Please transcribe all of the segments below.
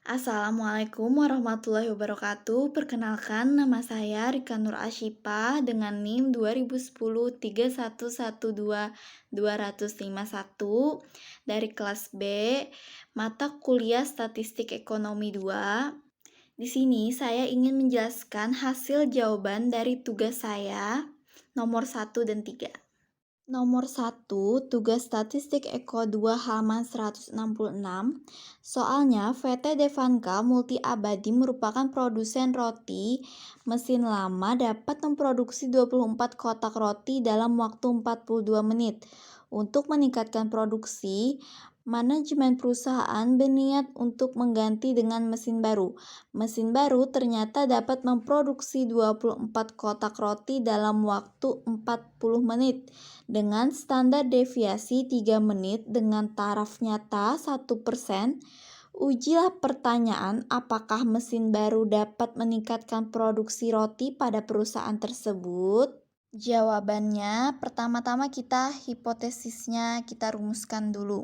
Assalamualaikum warahmatullahi wabarakatuh. Perkenalkan, nama saya Rika Nur Ashipa dengan NIM 2010 dari kelas B, mata kuliah Statistik Ekonomi 2. Di sini saya ingin menjelaskan hasil jawaban dari tugas saya nomor 1 dan 3. Nomor 1, tugas statistik Eko 2 halaman 166. Soalnya, VT Devanka Multi Abadi merupakan produsen roti. Mesin lama dapat memproduksi 24 kotak roti dalam waktu 42 menit. Untuk meningkatkan produksi, manajemen perusahaan berniat untuk mengganti dengan mesin baru. Mesin baru ternyata dapat memproduksi 24 kotak roti dalam waktu 40 menit dengan standar deviasi 3 menit dengan taraf nyata 1%. Ujilah pertanyaan apakah mesin baru dapat meningkatkan produksi roti pada perusahaan tersebut. Jawabannya, pertama-tama hipotesisnya kita rumuskan dulu.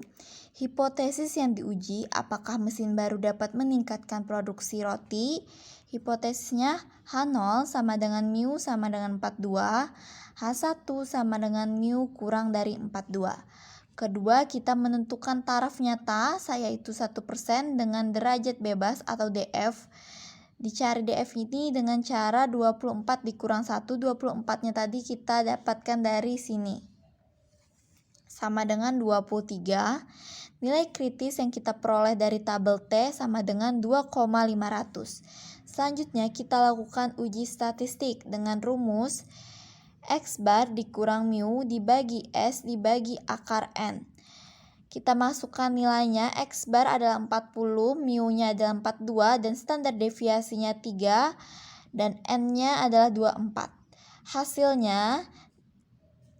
Hipotesis yang diuji, apakah mesin baru dapat meningkatkan produksi roti? Hipotesisnya H0 sama dengan mu sama dengan 42, H1 sama dengan mu kurang dari 42. Kedua, kita menentukan taraf nyata, yaitu 1% dengan derajat bebas atau DF. Dicari DF ini dengan cara 24 dikurang 1, 24-nya tadi kita dapatkan dari sini. Sama dengan 23. Nilai kritis yang kita peroleh dari tabel T sama dengan 2,500. Selanjutnya kita lakukan uji statistik dengan rumus X bar dikurang mu dibagi S dibagi akar N. Kita masukkan nilainya, X bar adalah 40, mu-nya adalah 42, dan standar deviasinya 3, dan N-nya adalah 24. Hasilnya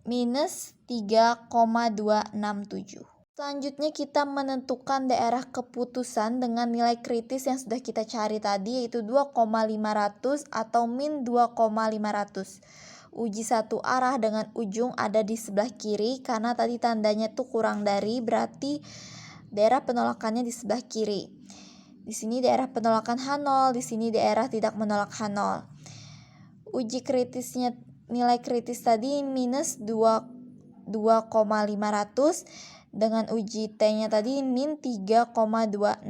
minus 3,267. Selanjutnya kita menentukan daerah keputusan dengan nilai kritis yang sudah kita cari tadi, yaitu 2,500 atau min 2,500. Uji satu arah dengan ujung ada di sebelah kiri karena tadi tandanya tuh kurang dari, berarti daerah penolakannya di sebelah kiri. Di sini daerah penolakan H0, di sini daerah tidak menolak H0. Uji kritisnya, nilai kritis tadi minus 2,500 dengan uji T-nya tadi min 3,267.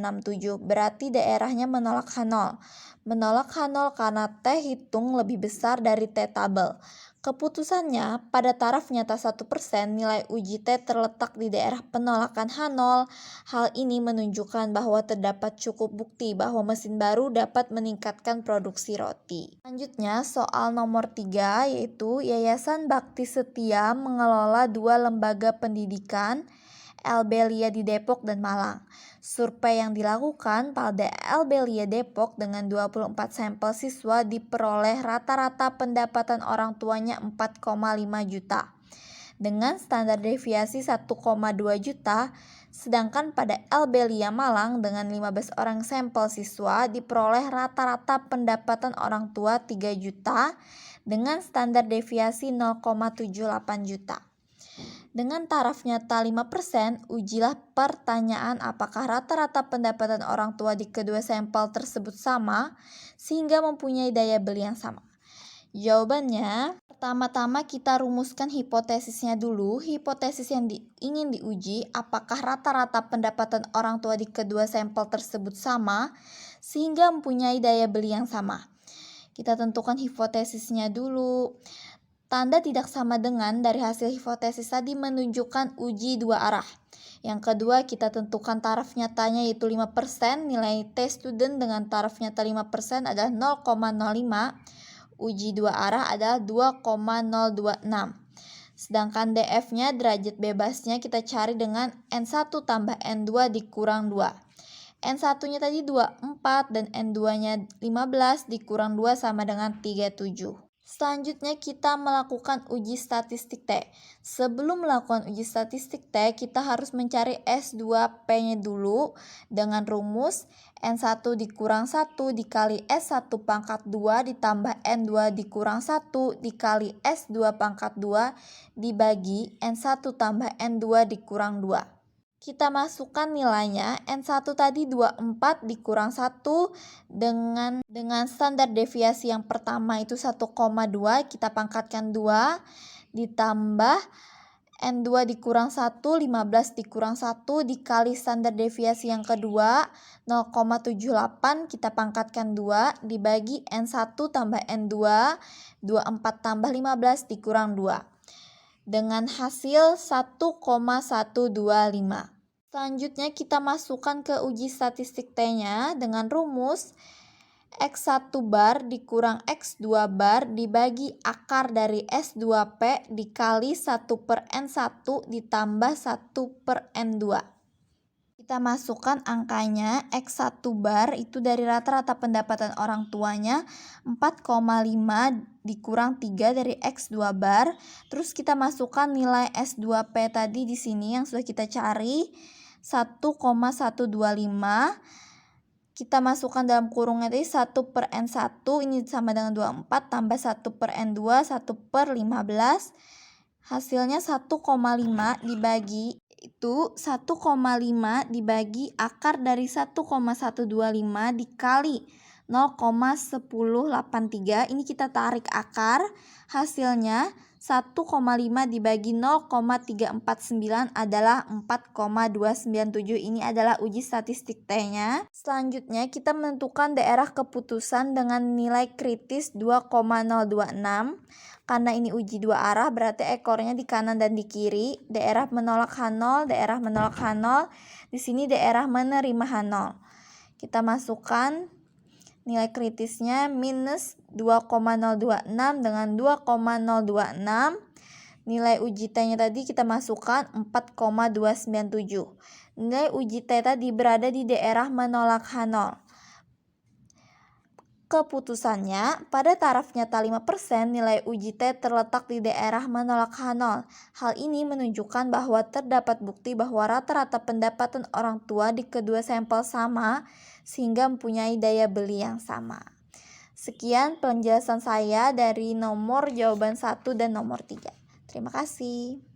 Berarti daerahnya menolak H0. Menolak H0 karena T hitung lebih besar dari T tabel. Keputusannya, pada taraf nyata 1%, nilai uji T terletak di daerah penolakan H0. Hal ini menunjukkan bahwa terdapat cukup bukti bahwa mesin baru dapat meningkatkan produksi roti. Selanjutnya, soal nomor 3, yaitu Yayasan Bakti Setia mengelola 2 lembaga pendidikan, LB-LIA di Depok dan Malang. Survei yang dilakukan pada LB-LIA Depok dengan 24 sampel siswa diperoleh rata-rata pendapatan orang tuanya 4,5 juta dengan standar deviasi 1,2 juta, sedangkan pada LB-LIA Malang dengan 15 orang sampel siswa diperoleh rata-rata pendapatan orang tua 3 juta dengan standar deviasi 0,78 juta. Dengan taraf nyata 5%, ujilah pertanyaan apakah rata-rata pendapatan orang tua di kedua sampel tersebut sama, sehingga mempunyai daya beli yang sama. Jawabannya, pertama-tama kita rumuskan hipotesisnya dulu. Hipotesis yang ingin diuji, apakah rata-rata pendapatan orang tua di kedua sampel tersebut sama, sehingga mempunyai daya beli yang sama. Kita tentukan hipotesisnya dulu. Tanda tidak sama dengan dari hasil hipotesis tadi menunjukkan uji dua arah. Yang kedua, kita tentukan taraf nyatanya yaitu 5%, nilai T student dengan taraf nyata 5% adalah 0,05, uji dua arah adalah 2,026. Sedangkan DF-nya, derajat bebasnya, kita cari dengan N1 tambah N2 dikurang 2. N1-nya tadi 24 dan N2-nya 15 dikurang 2 sama dengan 37. Selanjutnya kita melakukan uji statistik T. Sebelum melakukan uji statistik T, kita harus mencari S2P-nya dulu dengan rumus N1 dikurang 1 dikali S1 pangkat 2 ditambah N2 dikurang 1 dikali S2 pangkat 2 dibagi N1 tambah N2 dikurang 2. Kita masukkan nilainya. N1 tadi 24 dikurang 1 dengan standar deviasi yang pertama itu 1,2, kita pangkatkan 2, ditambah N2 dikurang 1, 15 dikurang 1, dikali standar deviasi yang kedua 0,78, kita pangkatkan 2, dibagi N1 tambah N2, 24 tambah 15 dikurang 2. Dengan hasil 1,125. Selanjutnya kita masukkan ke uji statistik T-nya dengan rumus X1 bar dikurang X2 bar dibagi akar dari S2P dikali 1 per N1 ditambah 1 per N2. Kita masukkan angkanya. X1 bar itu dari rata-rata pendapatan orang tuanya 4,5 dikurang 3 dari X2 bar. Terus kita masukkan nilai S2P tadi di sini yang sudah kita cari 1,125. Kita masukkan dalam kurungnya tadi 1 per N1, ini sama dengan 24, tambah 1 per N2, 1 per 15. Hasilnya 1,5 dibagi, itu 1,5 dibagi akar dari 1,125 dikali 0,1083. Ini kita tarik akar, hasilnya 1,5 dibagi 0,349 adalah 4,297. Ini adalah uji statistik T-nya. Selanjutnya kita menentukan daerah keputusan dengan nilai kritis 2,026. Karena ini uji dua arah, berarti ekornya di kanan dan di kiri. Daerah menolak H0, daerah menolak H0. Di sini daerah menerima H0. Kita masukkan nilai kritisnya minus 2,026 dengan 2,026. Nilai uji T-nya tadi kita masukkan 4,297. Nilai uji T tadi berada di daerah menolak H0. Keputusannya, pada taraf nyata 5%, nilai uji T terletak di daerah menolak H0. Hal ini menunjukkan bahwa terdapat bukti bahwa rata-rata pendapatan orang tua di kedua sampel sama, sehingga mempunyai daya beli yang sama. Sekian penjelasan saya dari nomor jawaban 1 dan nomor 3. Terima kasih.